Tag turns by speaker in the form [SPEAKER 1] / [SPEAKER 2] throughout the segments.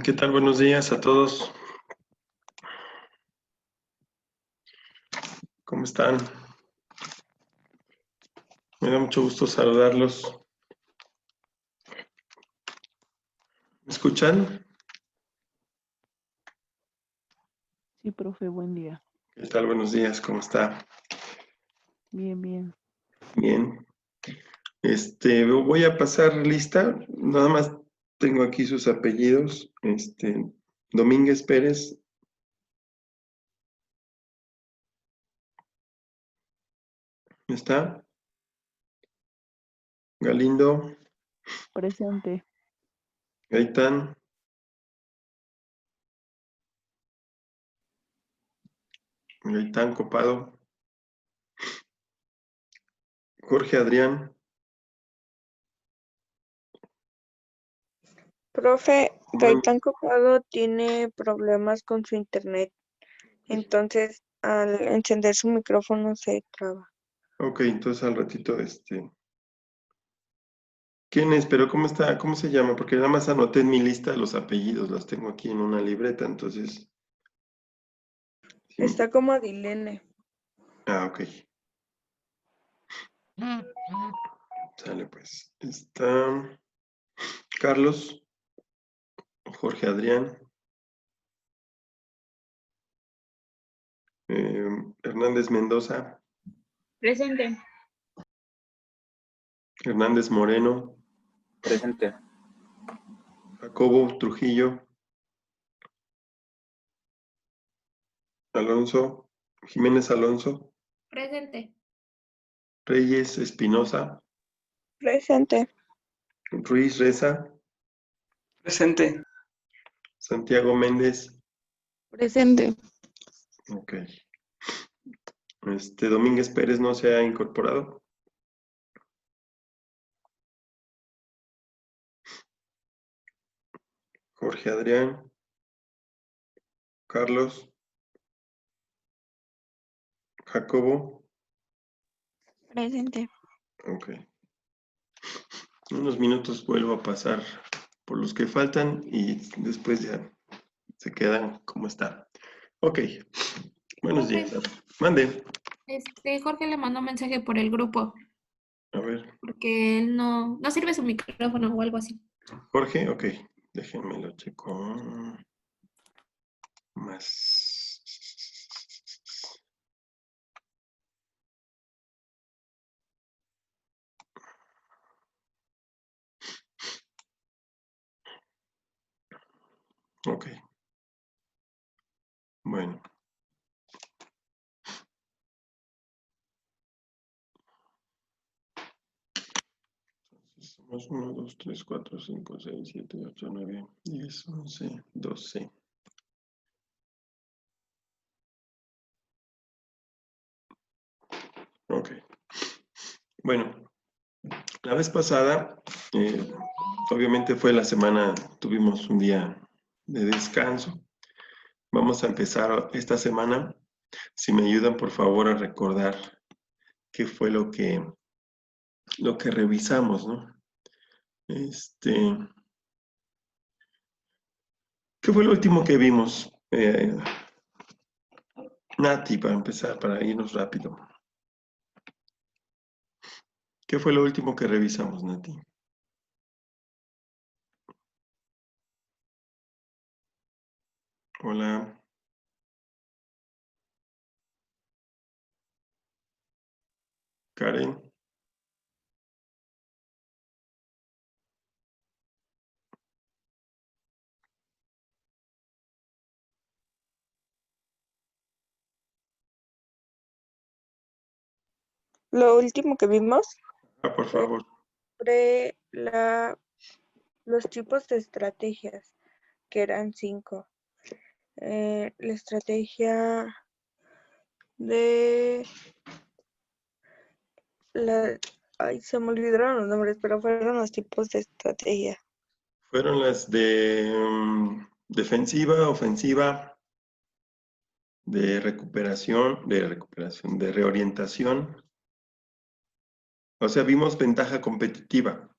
[SPEAKER 1] ¿Qué tal? Buenos días a todos. ¿Cómo están? Me da mucho gusto saludarlos. ¿Me escuchan?
[SPEAKER 2] Sí, profe, buen día.
[SPEAKER 1] ¿Qué tal? Buenos días. ¿Cómo está?
[SPEAKER 2] Bien, bien.
[SPEAKER 1] Bien. Voy a pasar lista. Nada más tengo aquí sus apellidos. Domínguez Pérez. ¿Está? Galindo.
[SPEAKER 2] Presente.
[SPEAKER 1] Gaitán. Gaitán Copado. Jorge Adrián.
[SPEAKER 3] Profe, Gaitán Copado tiene problemas con su internet, entonces al encender su micrófono se traba.
[SPEAKER 1] Ok, entonces al ratito, ¿quién es? Pero ¿cómo está? ¿Cómo se llama? Porque nada más anoté en mi lista los apellidos, los tengo aquí en una libreta, entonces...
[SPEAKER 3] Está como Dilene.
[SPEAKER 1] Ah, ok. Sale pues. Está Carlos, Jorge Adrián, Hernández Mendoza,
[SPEAKER 4] Presente.
[SPEAKER 1] Hernández Moreno,
[SPEAKER 5] Presente.
[SPEAKER 1] Jacobo Trujillo, Alonso, Jiménez Alonso,
[SPEAKER 4] Presente.
[SPEAKER 1] Reyes Espinosa,
[SPEAKER 3] Presente.
[SPEAKER 1] Ruiz Reza,
[SPEAKER 5] Presente.
[SPEAKER 1] Santiago Méndez,
[SPEAKER 3] Presente.
[SPEAKER 1] ok. Domínguez Pérez no se ha incorporado. Jorge Adrián, Carlos, Jacobo,
[SPEAKER 3] Presente.
[SPEAKER 1] ok. En unos minutos vuelvo a pasar por los que faltan y después ya se quedan como están. Ok. Buenos
[SPEAKER 4] Profe.
[SPEAKER 1] días. Mande.
[SPEAKER 4] Jorge le mandó un mensaje por el grupo,
[SPEAKER 1] A ver.
[SPEAKER 4] porque él no sirve su micrófono o algo así.
[SPEAKER 1] Jorge, ok. Déjenme lo checo. Más. Ok. Bueno. Somos 1, 2, 3, 4, 5, 6, 7, 8, 9, 10, 11, 12. Ok. Bueno, la vez pasada, obviamente fue la semana, tuvimos un día de descanso. Vamos a empezar esta semana. Si me ayudan, por favor, a recordar qué fue lo que revisamos, ¿no? ¿Qué fue lo último que vimos? Nati, para empezar, para irnos rápido. ¿Qué fue lo último que revisamos, Nati? Hola. Karen.
[SPEAKER 3] Lo último que vimos
[SPEAKER 1] Ah, por favor.
[SPEAKER 3] fue los tipos de estrategias, que eran 5. La estrategia de ay, se me olvidaron los nombres, pero fueron los tipos de estrategia.
[SPEAKER 1] Fueron las de defensiva, ofensiva, de recuperación, de reorientación. O sea, vimos ventaja competitiva.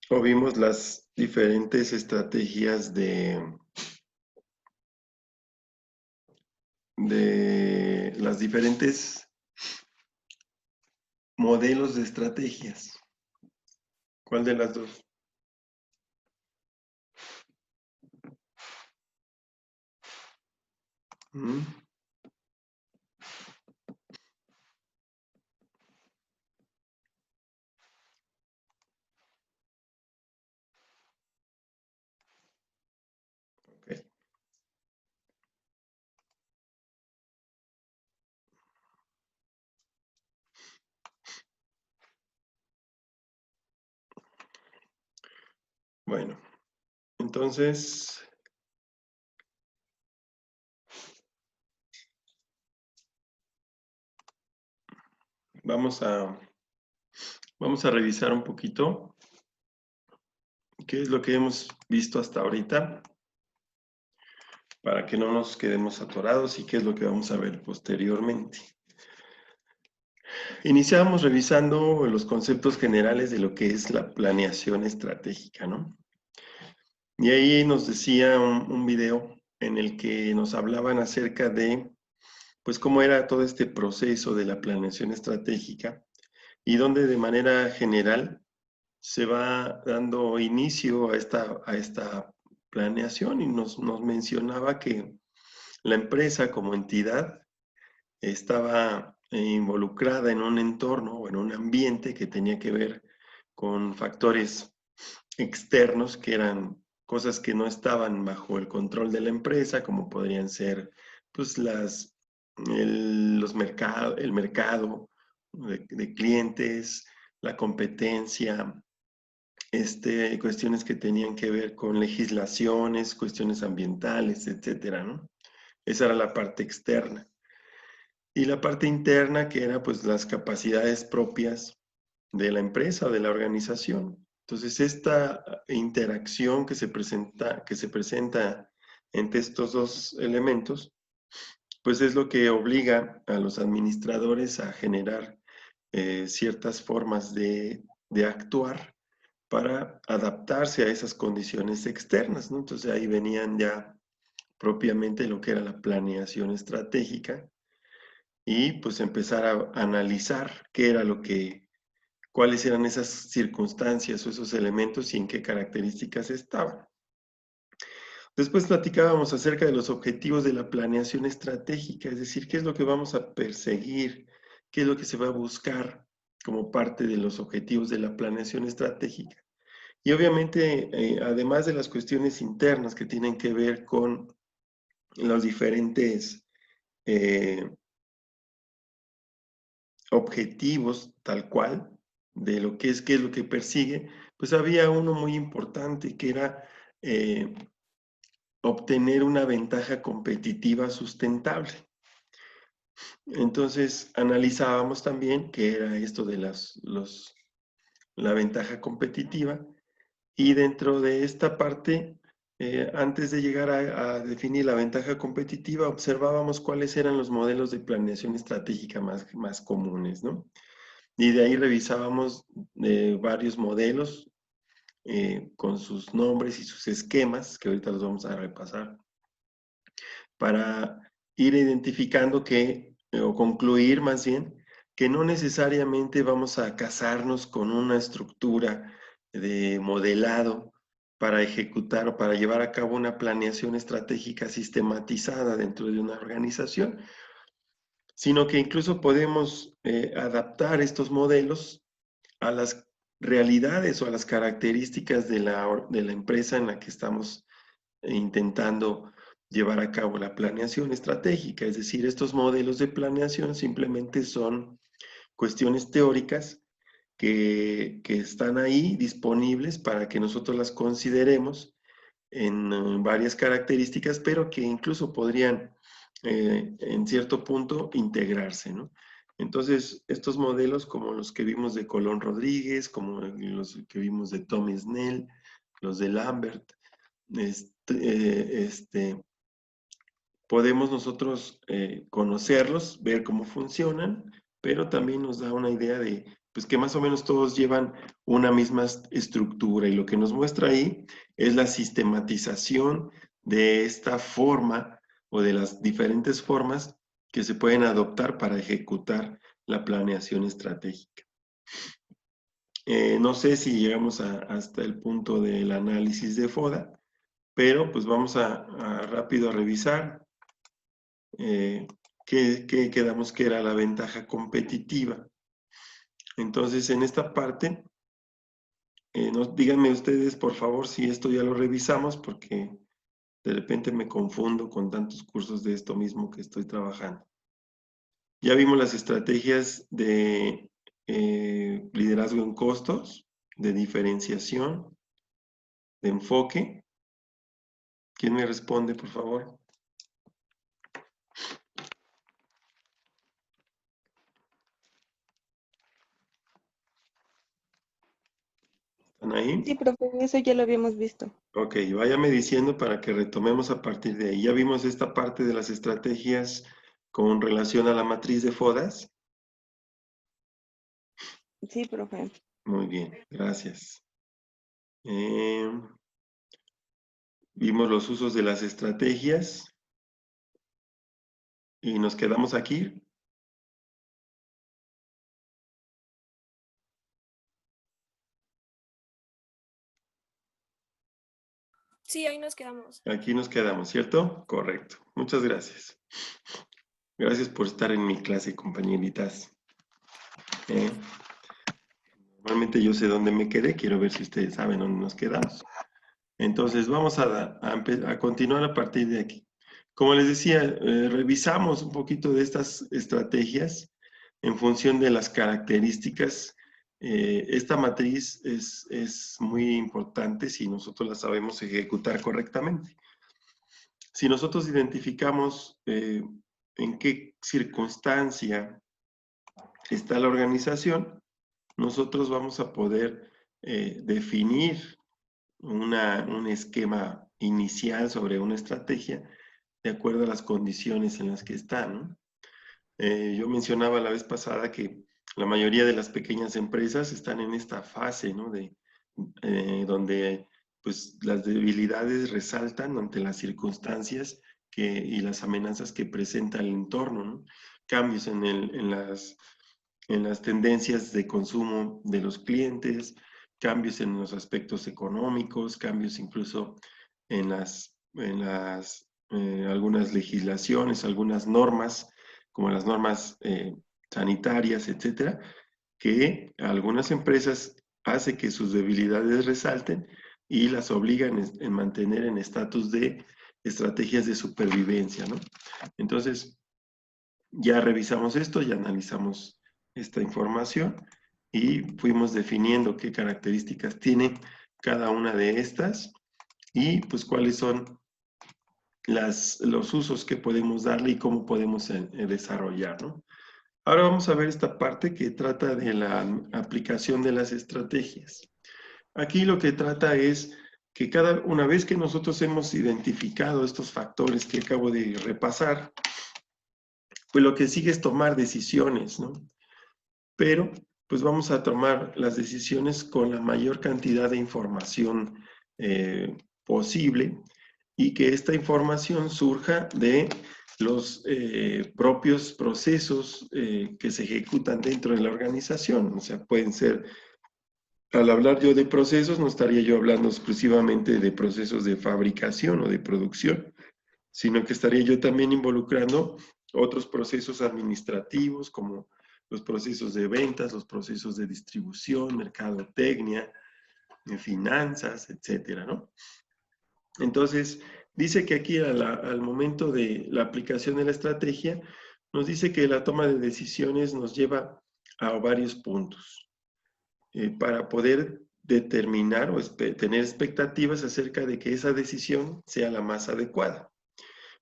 [SPEAKER 1] o vimos las diferentes estrategias de las diferentes modelos de estrategias. ¿Cuál de las dos? ¿Mm? Ok. Bueno, entonces vamos a revisar un poquito qué es lo que hemos visto hasta ahorita para que no nos quedemos atorados y qué es lo que vamos a ver posteriormente. Iniciamos revisando los conceptos generales de lo que es la planeación estratégica, ¿no? Y ahí nos decía un video en el que nos hablaban acerca de, pues, cómo era todo este proceso de la planeación estratégica y donde de manera general se va dando inicio a esta planeación y nos mencionaba que la empresa como entidad estaba involucrada en un entorno o en un ambiente que tenía que ver con factores externos que eran cosas que no estaban bajo el control de la empresa, como podrían ser pues el mercado de clientes, la competencia, cuestiones que tenían que ver con legislaciones, cuestiones ambientales, etcétera, ¿no? Esa era la parte externa. Y la parte interna, que era pues las capacidades propias de la empresa o de la organización. Entonces, esta interacción que se presenta entre estos dos elementos, pues es lo que obliga a los administradores a generar ciertas formas de actuar para adaptarse a esas condiciones externas, ¿no? Entonces ahí venían ya propiamente lo que era la planeación estratégica y pues empezar a analizar qué era cuáles eran esas circunstancias o esos elementos y en qué características estaban. Después platicábamos acerca de los objetivos de la planeación estratégica, es decir, qué es lo que vamos a perseguir, qué es lo que se va a buscar como parte de los objetivos de la planeación estratégica. Y obviamente, además de las cuestiones internas que tienen que ver con los diferentes objetivos tal cual, de lo que es, qué es lo que persigue, pues había uno muy importante que era obtener una ventaja competitiva sustentable. Entonces, analizábamos también qué era esto de la ventaja competitiva y dentro de esta parte, antes de llegar a definir la ventaja competitiva, observábamos cuáles eran los modelos de planeación estratégica más comunes, ¿no? Y de ahí revisábamos varios modelos con sus nombres y sus esquemas, que ahorita los vamos a repasar, para ir identificando o concluir más bien, que no necesariamente vamos a casarnos con una estructura de modelado para ejecutar o para llevar a cabo una planeación estratégica sistematizada dentro de una organización, sino que incluso podemos adaptar estos modelos a las realidades o a las características de la empresa en la que estamos intentando llevar a cabo la planeación estratégica. Es decir, estos modelos de planeación simplemente son cuestiones teóricas que están ahí disponibles para que nosotros las consideremos en varias características, pero que incluso podrían en cierto punto integrarse, ¿no? Entonces, estos modelos como los que vimos de Colón Rodríguez, como los que vimos de Tom Snell, los de Lambert, podemos nosotros conocerlos, ver cómo funcionan, pero también nos da una idea de pues que más o menos todos llevan una misma estructura, y lo que nos muestra ahí es la sistematización de esta forma o de las diferentes formas que se pueden adoptar para ejecutar la planeación estratégica. No sé si llegamos hasta el punto del análisis de FODA, pero pues vamos a rápido a revisar qué quedamos que era la ventaja competitiva. Entonces, en esta parte, díganme ustedes, por favor, si esto ya lo revisamos, porque de repente me confundo con tantos cursos de esto mismo que estoy trabajando. Ya vimos las estrategias de liderazgo en costos, de diferenciación, de enfoque. ¿Quién me responde, por favor? ¿Están ahí?
[SPEAKER 3] Sí, profe, eso ya lo habíamos visto.
[SPEAKER 1] Ok, váyame diciendo para que retomemos a partir de ahí. Ya vimos esta parte de las estrategias con relación a la matriz de FODAS.
[SPEAKER 3] Sí, profe.
[SPEAKER 1] Muy bien, gracias. Vimos los usos de las estrategias y nos quedamos aquí.
[SPEAKER 6] Sí, ahí nos quedamos.
[SPEAKER 1] Aquí nos quedamos, ¿cierto? Correcto. Muchas gracias. Gracias por estar en mi clase, compañeritas. Normalmente yo sé dónde me quedé, quiero ver si ustedes saben dónde nos quedamos. Entonces vamos a continuar a partir de aquí. Como les decía, revisamos un poquito de estas estrategias en función de las características. Esta matriz es muy importante si nosotros la sabemos ejecutar correctamente. Si nosotros identificamos en qué circunstancia está la organización, nosotros vamos a poder definir un esquema inicial sobre una estrategia de acuerdo a las condiciones en las que está, ¿no? Yo mencionaba la vez pasada que la mayoría de las pequeñas empresas están en esta fase, ¿no? Donde pues, las debilidades resaltan ante las circunstancias y las amenazas que presenta el entorno, ¿no? Cambios en las tendencias de consumo de los clientes, cambios en los aspectos económicos, cambios incluso en algunas legislaciones, algunas normas, como las normas sanitarias, etcétera, que algunas empresas hace que sus debilidades resalten y las obligan en mantener en estatus de estrategias de supervivencia, ¿no? Entonces, ya revisamos esto, ya analizamos esta información y fuimos definiendo qué características tiene cada una de estas y pues cuáles son los usos que podemos darle y cómo podemos desarrollar, ¿no? Ahora vamos a ver esta parte que trata de la aplicación de las estrategias. Aquí lo que trata es que una vez que nosotros hemos identificado estos factores que acabo de repasar, pues lo que sigue es tomar decisiones, ¿no? Pero pues vamos a tomar las decisiones con la mayor cantidad de información posible y que esta información surja de los propios procesos que se ejecutan dentro de la organización. O sea, pueden ser, al hablar yo de procesos, no estaría yo hablando exclusivamente de procesos de fabricación o de producción, sino que estaría yo también involucrando otros procesos administrativos como los procesos de ventas, los procesos de distribución, mercadotecnia, finanzas, etcétera, ¿no? Entonces, dice que aquí al momento de la aplicación de la estrategia, nos dice que la toma de decisiones nos lleva a varios puntos para poder determinar o tener expectativas acerca de que esa decisión sea la más adecuada.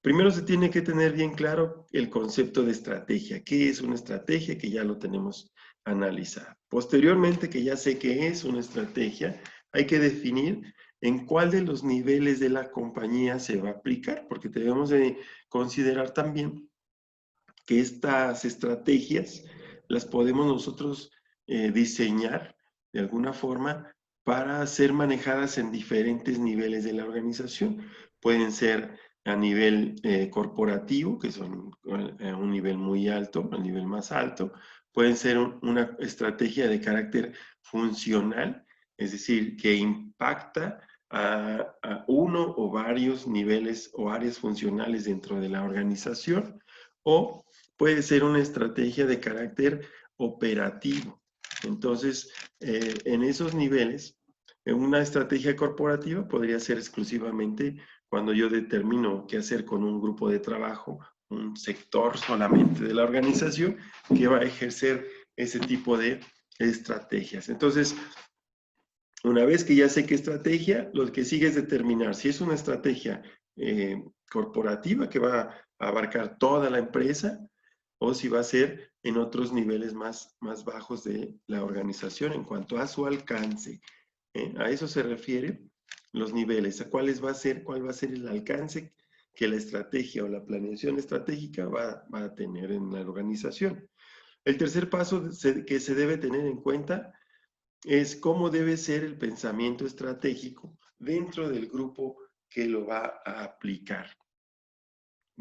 [SPEAKER 1] Primero se tiene que tener bien claro el concepto de estrategia. ¿Qué es una estrategia? Que ya lo tenemos analizado. Posteriormente, que ya sé qué es una estrategia, hay que definir en cuál de los niveles de la compañía se va a aplicar, porque debemos de considerar también que estas estrategias las podemos nosotros diseñar de alguna forma para ser manejadas en diferentes niveles de la organización. Pueden ser a nivel corporativo, que son a un nivel muy alto, a nivel más alto. Pueden ser una estrategia de carácter funcional, es decir, que impacta a uno o varios niveles o áreas funcionales dentro de la organización, o puede ser una estrategia de carácter operativo. Entonces, en esos niveles, una estrategia corporativa podría ser exclusivamente cuando yo determino qué hacer con un grupo de trabajo, un sector solamente de la organización que va a ejercer ese tipo de estrategias. Entonces, una vez que ya sé qué estrategia, lo que sigue es determinar si es una estrategia corporativa que va a abarcar toda la empresa o si va a ser en otros niveles más bajos de la organización en cuanto a su alcance. A eso se refiere los niveles, a cuál va a ser el alcance que la estrategia o la planeación estratégica va a tener en la organización. El tercer paso que se debe tener en cuenta es cómo debe ser el pensamiento estratégico dentro del grupo que lo va a aplicar.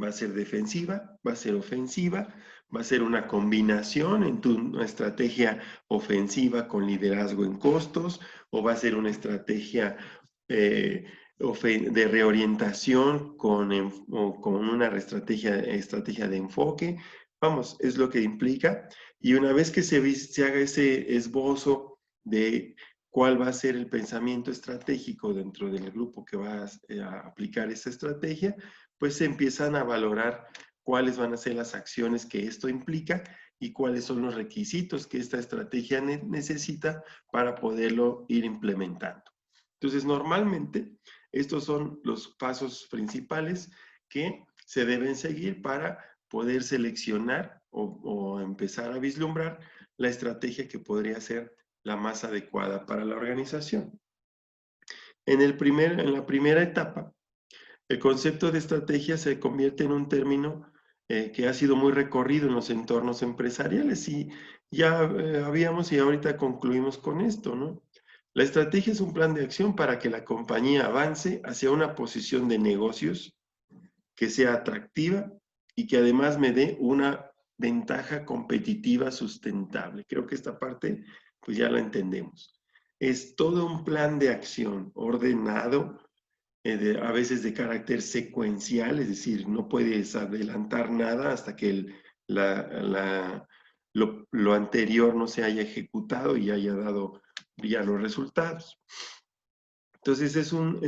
[SPEAKER 1] ¿Va a ser defensiva? ¿Va a ser ofensiva? ¿Va a ser una combinación en tu estrategia ofensiva con liderazgo en costos? ¿O va a ser una estrategia de reorientación con una estrategia de enfoque? Vamos, es lo que implica. Y una vez que se haga ese esbozo de cuál va a ser el pensamiento estratégico dentro del grupo que va a aplicar esa estrategia, pues se empiezan a valorar cuáles van a ser las acciones que esto implica y cuáles son los requisitos que esta estrategia necesita para poderlo ir implementando. Entonces, normalmente, estos son los pasos principales que se deben seguir para poder seleccionar o empezar a vislumbrar la estrategia que podría ser la más adecuada para la organización. En la primera etapa, el concepto de estrategia se convierte en un término que ha sido muy recorrido en los entornos empresariales y ya habíamos y ahorita concluimos con esto, ¿no? La estrategia es un plan de acción para que la compañía avance hacia una posición de negocios que sea atractiva y que además me dé una ventaja competitiva sustentable. Creo que esta parte pues ya la entendemos. Es todo un plan de acción ordenado, a veces de carácter secuencial, es decir, no puedes adelantar nada hasta que lo anterior no se haya ejecutado y haya dado ya los resultados. Entonces es un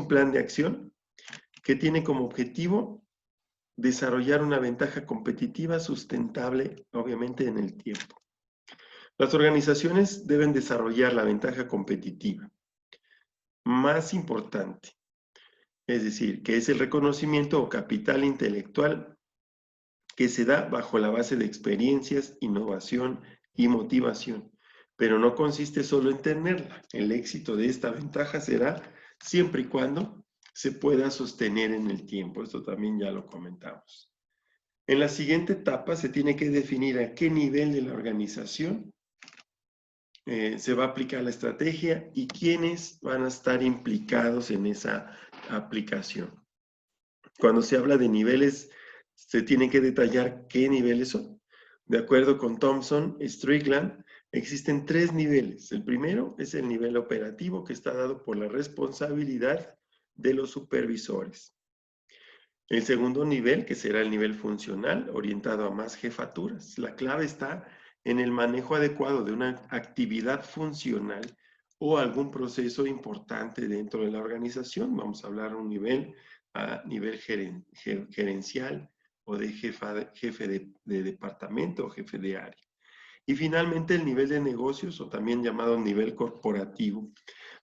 [SPEAKER 1] plan de acción que tiene como objetivo desarrollar una ventaja competitiva sustentable, obviamente, en el tiempo. Las organizaciones deben desarrollar la ventaja competitiva más importante, es decir, que es el reconocimiento o capital intelectual que se da bajo la base de experiencias, innovación y motivación, pero no consiste solo en tenerla. El éxito de esta ventaja será siempre y cuando se pueda sostener en el tiempo. Esto también ya lo comentamos. En la siguiente etapa se tiene que definir a qué nivel de la organización se va a aplicar la estrategia y quiénes van a estar implicados en esa aplicación. Cuando se habla de niveles, se tiene que detallar qué niveles son. De acuerdo con Thomson Strickland, existen 3 niveles. El primero es el nivel operativo, que está dado por la responsabilidad de los supervisores. El segundo nivel, que será el nivel funcional, orientado a más jefaturas. La clave está en el manejo adecuado de una actividad funcional o algún proceso importante dentro de la organización. Vamos a hablar a nivel gerencial o de jefe de departamento o jefe de área. Y finalmente el nivel de negocios, o también llamado nivel corporativo,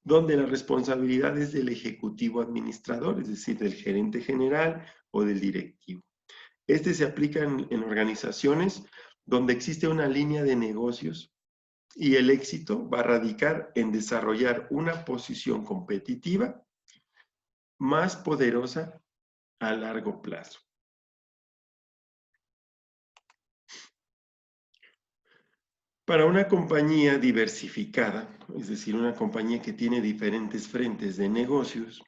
[SPEAKER 1] donde la responsabilidad es del ejecutivo administrador, es decir, del gerente general o del directivo. Este se aplica en organizaciones donde existe una línea de negocios y el éxito va a radicar en desarrollar una posición competitiva más poderosa a largo plazo. Para una compañía diversificada, es decir, una compañía que tiene diferentes frentes de negocios,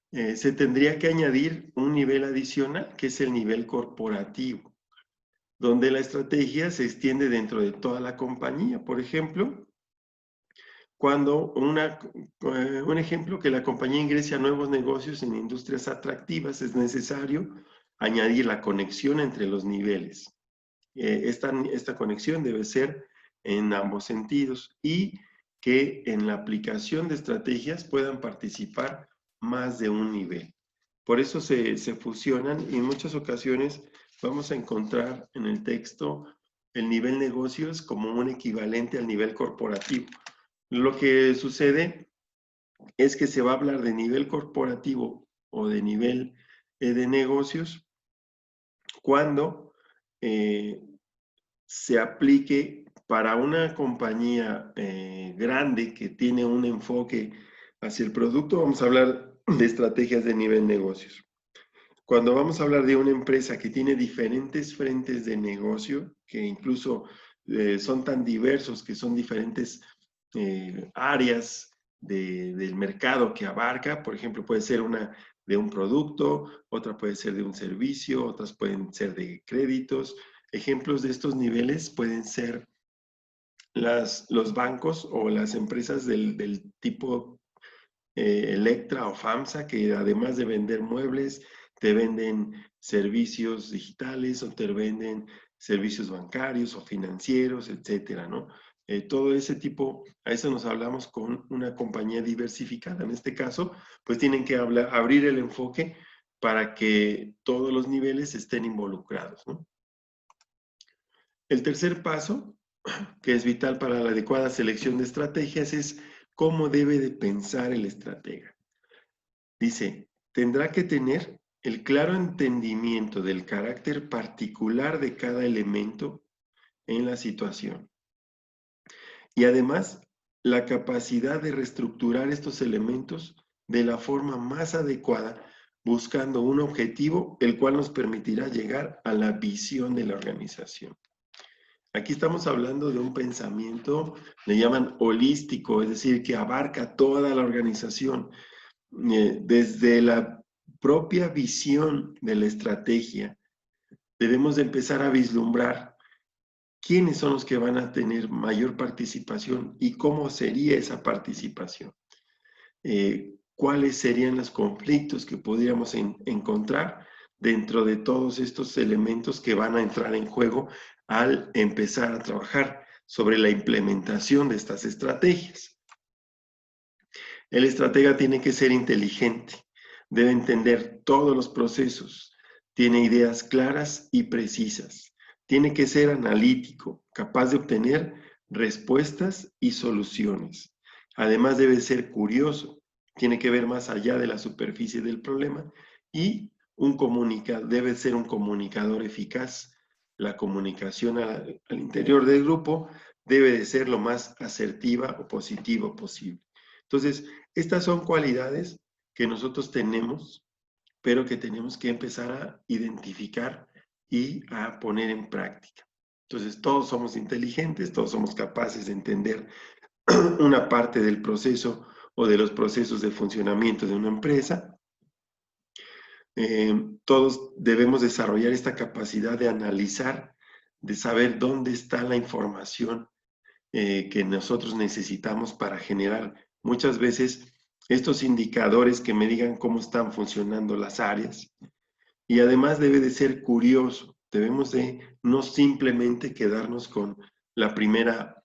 [SPEAKER 1] se tendría que añadir un nivel adicional, que es el nivel corporativo, donde la estrategia se extiende dentro de toda la compañía. Por ejemplo, cuando un ejemplo, que la compañía ingrese a nuevos negocios en industrias atractivas, es necesario añadir la conexión entre los niveles. Esta conexión debe ser en ambos sentidos y que en la aplicación de estrategias puedan participar más de un nivel. Por eso se fusionan y en muchas ocasiones vamos a encontrar en el texto el nivel negocios como un equivalente al nivel corporativo. Lo que sucede es que se va a hablar de nivel corporativo o de nivel de negocios cuando se aplique para una compañía grande que tiene un enfoque hacia el producto. Vamos a hablar de estrategias de nivel negocios. Cuando vamos a hablar de una empresa que tiene diferentes frentes de negocio, que incluso son tan diversos que son diferentes áreas del mercado que abarca, por ejemplo, puede ser una de un producto, otra puede ser de un servicio, otras pueden ser de créditos. Ejemplos de estos niveles pueden ser los bancos o las empresas del tipo Electra o FAMSA, que además de vender muebles, te venden servicios digitales o te venden servicios bancarios o financieros, etcétera, ¿no? Todo ese tipo, a eso nos hablamos con una compañía diversificada. En este caso, pues tienen que abrir el enfoque para que todos los niveles estén involucrados, ¿no? El tercer paso, que es vital para la adecuada selección de estrategias, es cómo debe de pensar el estratega. Dice, tendrá que tener el claro entendimiento del carácter particular de cada elemento en la situación. Y además, la capacidad de reestructurar estos elementos de la forma más adecuada, buscando un objetivo, el cual nos permitirá llegar a la visión de la organización. Aquí estamos hablando de un pensamiento, le llaman holístico, es decir, que abarca toda la organización. Desde la propia visión de la estrategia, debemos de empezar a vislumbrar quiénes son los que van a tener mayor participación y cómo sería esa participación. Cuáles serían los conflictos que podríamos encontrar dentro de todos estos elementos que van a entrar en juego al empezar a trabajar sobre la implementación de estas estrategias. El estratega tiene que ser inteligente, debe entender todos los procesos, tiene ideas claras y precisas, tiene que ser analítico, capaz de obtener respuestas y soluciones. Además debe ser curioso, tiene que ver más allá de la superficie del problema y debe ser un comunicador eficaz. La comunicación al interior del grupo debe de ser lo más asertiva o positiva posible. Entonces, estas son cualidades que nosotros tenemos, pero que tenemos que empezar a identificar y a poner en práctica. Entonces, todos somos inteligentes, todos somos capaces de entender una parte del proceso o de los procesos de funcionamiento de una empresa. Todos debemos desarrollar esta capacidad de analizar, de saber dónde está la información que nosotros necesitamos para generar muchas veces estos indicadores que me digan cómo están funcionando las áreas. Y además debe de ser curioso, debemos de no simplemente quedarnos con la primera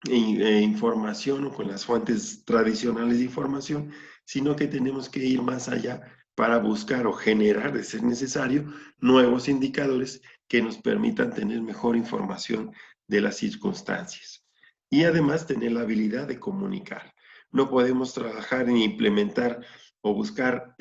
[SPEAKER 1] información o con las fuentes tradicionales de información, sino que tenemos que ir más allá para buscar o generar, de ser necesario, nuevos indicadores que nos permitan tener mejor información de las circunstancias. Y además tener la habilidad de comunicar. No podemos trabajar en implementar o buscar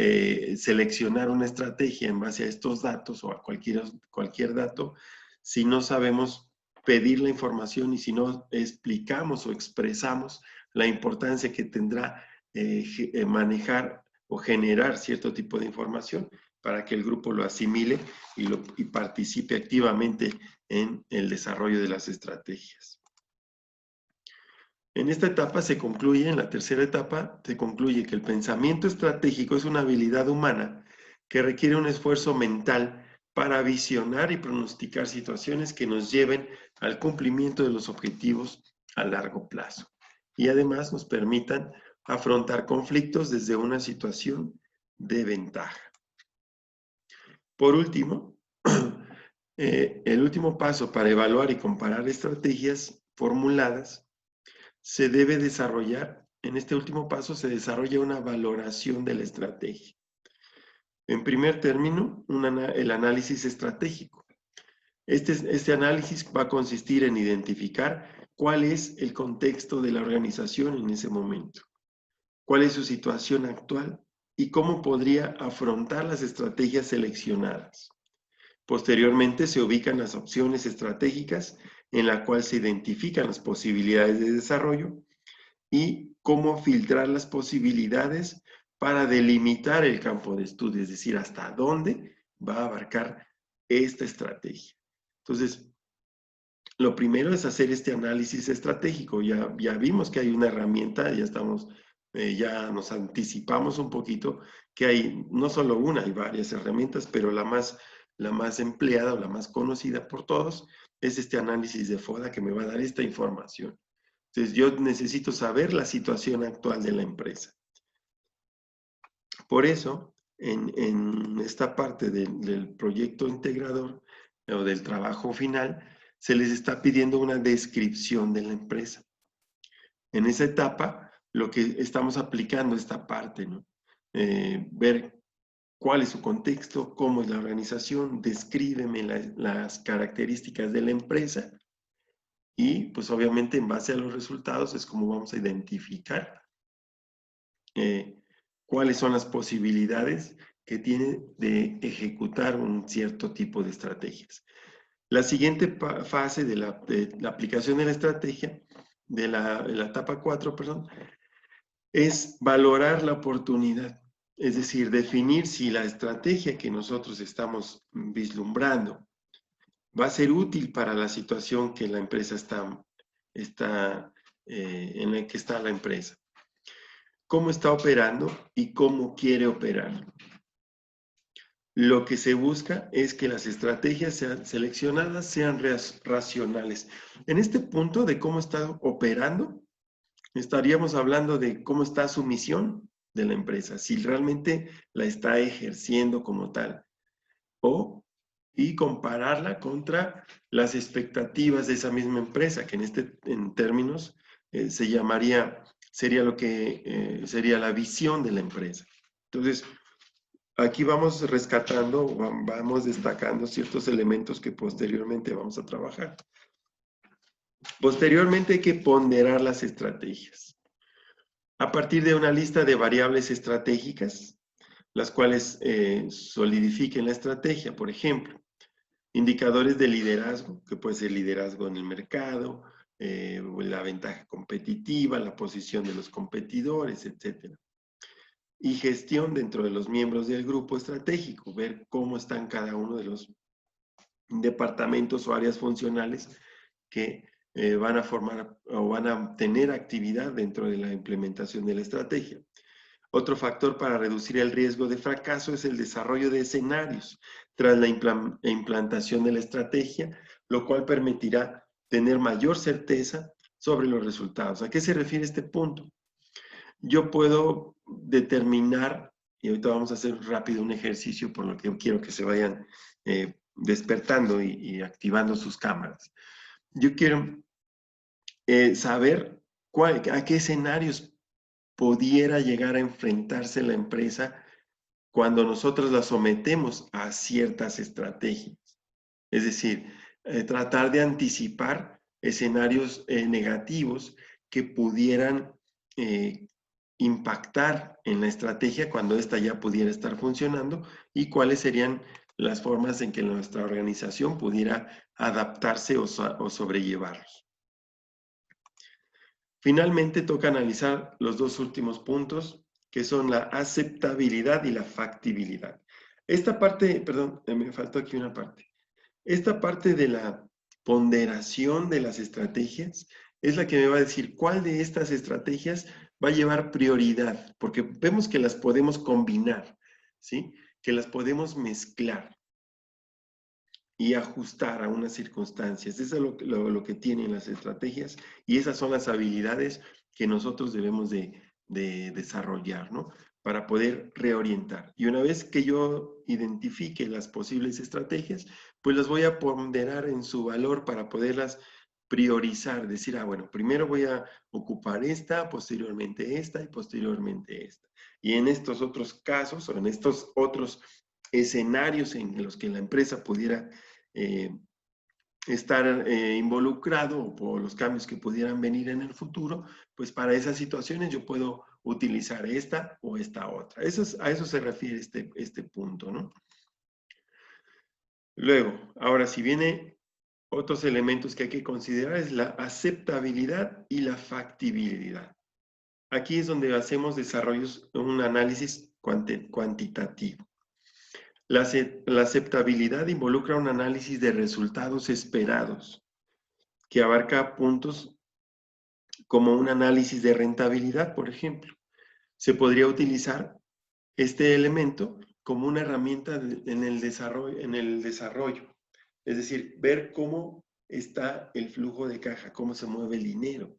[SPEAKER 1] seleccionar una estrategia en base a estos datos o a cualquier dato si no sabemos pedir la información y si no explicamos o expresamos la importancia que tendrá manejar o generar cierto tipo de información para que el grupo lo asimile y participe activamente en el desarrollo de las estrategias. En esta etapa se concluye, en la tercera etapa, se concluye que el pensamiento estratégico es una habilidad humana que requiere un esfuerzo mental para visionar y pronosticar situaciones que nos lleven al cumplimiento de los objetivos a largo plazo y además nos permitan afrontar conflictos desde una situación de ventaja. Por último, el último paso para evaluar y comparar estrategias formuladas se debe desarrollar, en este último paso se desarrolla una valoración de la estrategia. En primer término, el análisis estratégico. Este análisis va a consistir en identificar cuál es el contexto de la organización en ese momento, cuál es su situación actual y cómo podría afrontar las estrategias seleccionadas. Posteriormente se ubican las opciones estratégicas en la cual se identifican las posibilidades de desarrollo y cómo filtrar las posibilidades para delimitar el campo de estudio, es decir, hasta dónde va a abarcar esta estrategia. Entonces, lo primero es hacer este análisis estratégico. Ya vimos que hay una herramienta, ya nos anticipamos un poquito, que hay no solo una, hay varias herramientas, pero la más empleada o la más conocida por todos es este análisis de FODA que me va a dar esta información. Entonces, yo necesito saber la situación actual de la empresa. Por eso, en esta parte del proyecto integrador o del trabajo final, se les está pidiendo una descripción de la empresa. En esa etapa, lo que estamos aplicando esta parte, ¿no? Ver cuál es su contexto, cómo es la organización, descríbeme las características de la empresa y, pues obviamente, en base a los resultados es como vamos a identificar cuáles son las posibilidades que tiene de ejecutar un cierto tipo de estrategias. La siguiente fase de la aplicación de la estrategia, de la etapa 4, perdón, es valorar la oportunidad. Es decir, definir si la estrategia que nosotros estamos vislumbrando va a ser útil para la situación que la empresa en la que está la empresa. Cómo está operando y cómo quiere operar. Lo que se busca es que las estrategias seleccionadas sean racionales. En este punto de cómo está operando, estaríamos hablando de cómo está su misión de la empresa, si realmente la está ejerciendo como tal, y compararla contra las expectativas de esa misma empresa, que en términos sería lo que sería la visión de la empresa. Entonces, aquí vamos rescatando, vamos destacando ciertos elementos que posteriormente vamos a trabajar. Posteriormente hay que ponderar las estrategias. A partir de una lista de variables estratégicas, las cuales solidifiquen la estrategia, por ejemplo, indicadores de liderazgo, que puede ser liderazgo en el mercado, la ventaja competitiva, la posición de los competidores, etc. Y gestión dentro de los miembros del grupo estratégico, ver cómo están cada uno de los departamentos o áreas funcionales que van a formar o van a tener actividad dentro de la implementación de la estrategia. Otro factor para reducir el riesgo de fracaso es el desarrollo de escenarios tras la implantación de la estrategia, lo cual permitirá tener mayor certeza sobre los resultados. ¿A qué se refiere este punto? Yo puedo determinar, y ahorita vamos a hacer rápido un ejercicio por lo que quiero que se vayan despertando y activando sus cámaras. Yo quiero saber a qué escenarios pudiera llegar a enfrentarse la empresa cuando nosotros la sometemos a ciertas estrategias. Es decir, tratar de anticipar escenarios negativos que pudieran impactar en la estrategia cuando ésta ya pudiera estar funcionando y cuáles serían las formas en que nuestra organización pudiera adaptarse o sobrellevarlos. Finalmente, toca analizar los dos últimos puntos, que son la aceptabilidad y la factibilidad. Esta parte, perdón, me faltó aquí una parte. Esta parte de la ponderación de las estrategias es la que me va a decir cuál de estas estrategias va a llevar prioridad, porque vemos que las podemos combinar, ¿sí? Que las podemos mezclar y ajustar a unas circunstancias. Eso es lo que tienen las estrategias y esas son las habilidades que nosotros debemos de desarrollar, ¿no? Para poder reorientar. Y una vez que yo identifique las posibles estrategias, pues las voy a ponderar en su valor para poderlas priorizar, decir, bueno, primero voy a ocupar esta, posteriormente esta y posteriormente esta. Y en estos otros casos o en estos otros escenarios en los que la empresa pudiera estar involucrado o por los cambios que pudieran venir en el futuro, pues para esas situaciones yo puedo utilizar esta o esta otra. A eso se refiere este punto, ¿no? Luego, ahora si viene otros elementos que hay que considerar es la aceptabilidad y la factibilidad. Aquí es donde hacemos un análisis cuantitativo. La aceptabilidad involucra un análisis de resultados esperados, que abarca puntos como un análisis de rentabilidad, por ejemplo. Se podría utilizar este elemento como una herramienta en el desarrollo. Es decir, ver cómo está el flujo de caja, cómo se mueve el dinero.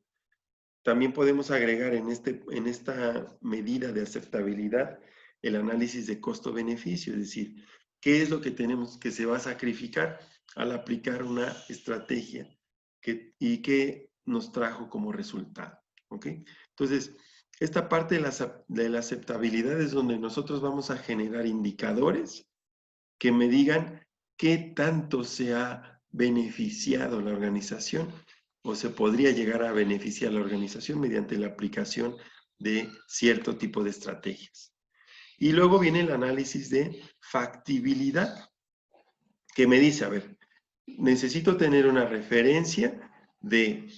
[SPEAKER 1] También podemos agregar en esta medida de aceptabilidad el análisis de costo-beneficio, es decir, qué es lo que tenemos que se va a sacrificar al aplicar una estrategia y qué nos trajo como resultado. ¿Ok? Entonces, esta parte de la aceptabilidad es donde nosotros vamos a generar indicadores que me digan qué tanto se ha beneficiado la organización o se podría llegar a beneficiar la organización mediante la aplicación de cierto tipo de estrategias. Y luego viene el análisis de factibilidad, que me dice, a ver, necesito tener una referencia de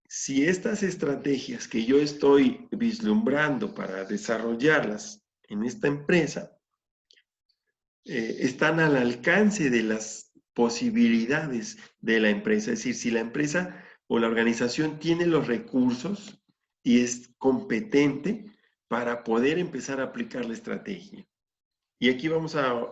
[SPEAKER 1] si estas estrategias que yo estoy vislumbrando para desarrollarlas en esta empresa están al alcance de las posibilidades de la empresa. Es decir, si la empresa o la organización tiene los recursos y es competente para poder empezar a aplicar la estrategia. Y aquí vamos a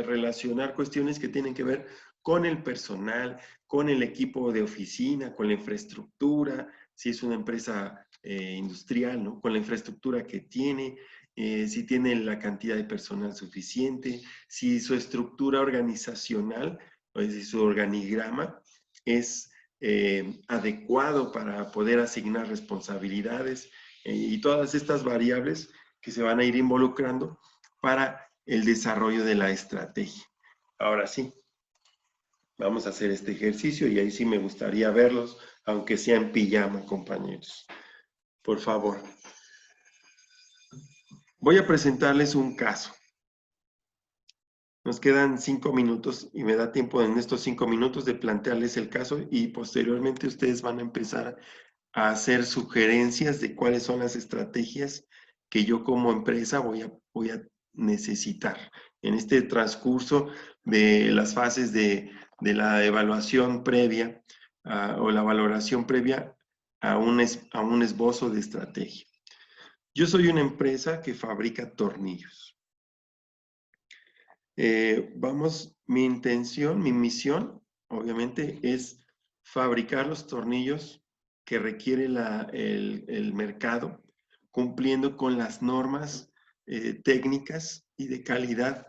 [SPEAKER 1] relacionar cuestiones que tienen que ver con el personal, con el equipo de oficina, con la infraestructura, si es una empresa industrial, ¿no? Con la infraestructura que tiene, si tiene la cantidad de personal suficiente, si su estructura organizacional, o si su organigrama es adecuado para poder asignar responsabilidades y todas estas variables que se van a ir involucrando para el desarrollo de la estrategia. Ahora sí, vamos a hacer este ejercicio y ahí sí me gustaría verlos, aunque sea en pijama, compañeros. Por favor. Voy a presentarles un caso. Nos quedan 5 minutos y me da tiempo en estos 5 minutos de plantearles el caso y posteriormente ustedes van a empezar a hacer sugerencias de cuáles son las estrategias que yo como empresa voy a necesitar en este transcurso de las fases de la evaluación previa o la valoración previa a un esbozo de estrategia. Yo soy una empresa que fabrica tornillos. Mi intención, mi misión, obviamente, es fabricar los tornillos que requiere el mercado, cumpliendo con las normas técnicas y de calidad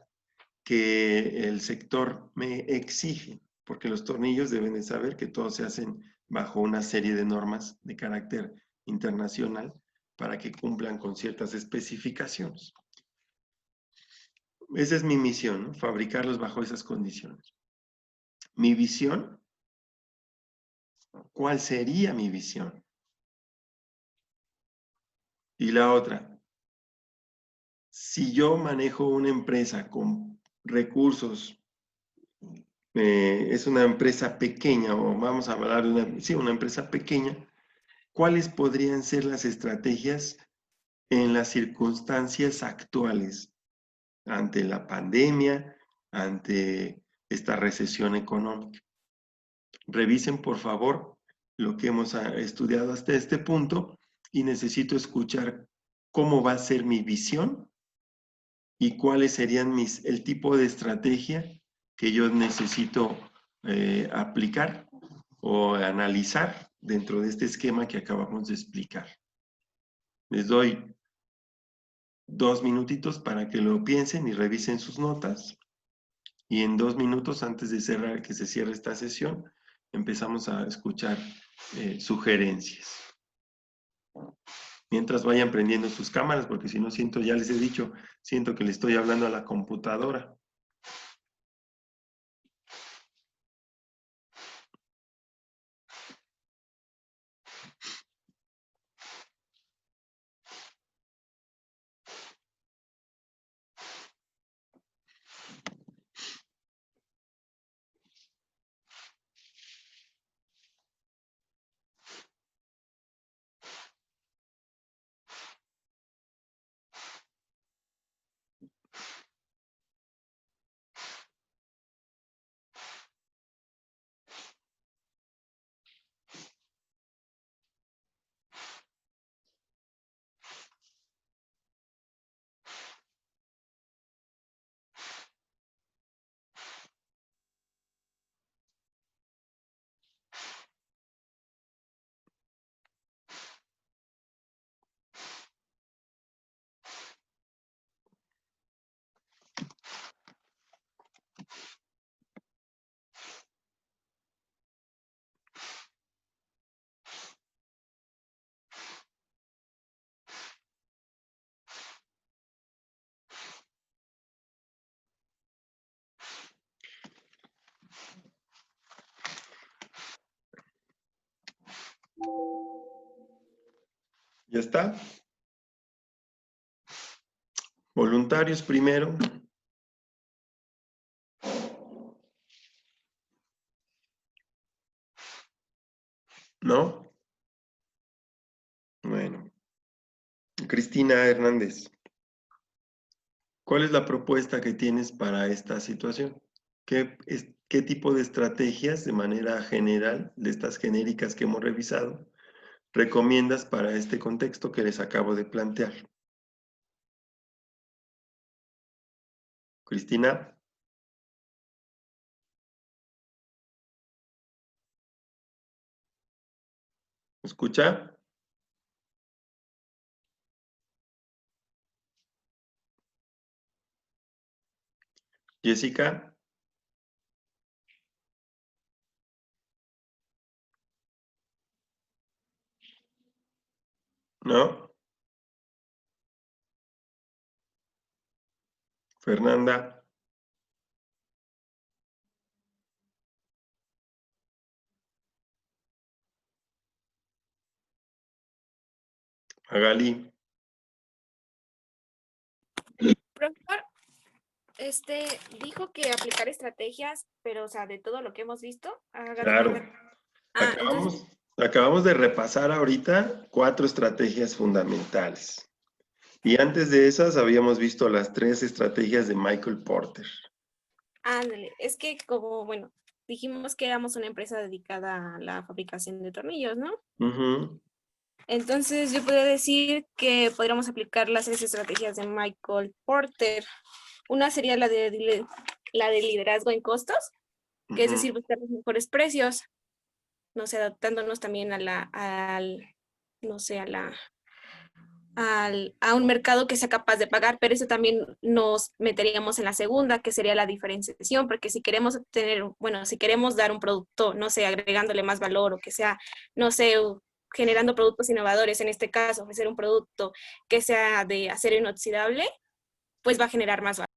[SPEAKER 1] que el sector me exige, porque los tornillos deben de saber que todos se hacen bajo una serie de normas de carácter internacional para que cumplan con ciertas especificaciones. Esa es mi misión, ¿no? Fabricarlos bajo esas condiciones. Mi visión, ¿cuál sería mi visión? Y la otra, si yo manejo una empresa con recursos, es una empresa pequeña, o vamos a hablar de una empresa pequeña, ¿cuáles podrían ser las estrategias en las circunstancias actuales ante la pandemia, ante esta recesión económica? Revisen, por favor, lo que hemos estudiado hasta este punto y necesito escuchar cómo va a ser mi visión y cuáles serían el tipo de estrategia que yo necesito aplicar o analizar dentro de este esquema que acabamos de explicar. Les doy 2 minutitos para que lo piensen y revisen sus notas. Y en 2 minutos, antes de que se cierre esta sesión, empezamos a escuchar sugerencias. Mientras vayan prendiendo sus cámaras, porque si no siento, ya les he dicho, siento que le estoy hablando a la computadora. ¿Ya está? Voluntarios primero. ¿No? Bueno. Cristina Hernández, ¿cuál es la propuesta que tienes para esta situación? ¿Qué tipo de estrategias de manera general, de estas genéricas que hemos revisado, recomiendas para este contexto que les acabo de plantear? Cristina. ¿Me escucha? Jessica. ¿No? Fernanda. Magali.
[SPEAKER 6] Profesor, dijo que aplicar estrategias, pero, o sea, de todo lo que hemos visto, haga de
[SPEAKER 1] Claro.
[SPEAKER 6] cuenta. Entonces,
[SPEAKER 1] Acabamos de repasar ahorita 4 estrategias fundamentales. Y antes de esas habíamos visto las 3 estrategias de Michael Porter.
[SPEAKER 6] ándale, es que como, bueno, dijimos que éramos una empresa dedicada a la fabricación de tornillos, ¿no?
[SPEAKER 1] Ujú.
[SPEAKER 6] Entonces yo podría decir que podríamos aplicar las 3 estrategias de Michael Porter. Una sería la de liderazgo en costos, que es
[SPEAKER 1] Ujú.
[SPEAKER 6] decir, buscar los mejores precios, no sé, adaptándonos también a un mercado que sea capaz de pagar, pero eso también nos meteríamos en la segunda, que sería la diferenciación, porque si queremos obtener, bueno, si queremos dar un producto, no sé, agregándole más valor o que sea, no sé, generando productos innovadores, en este caso, ofrecer un producto que sea de acero inoxidable, pues va a generar más valor.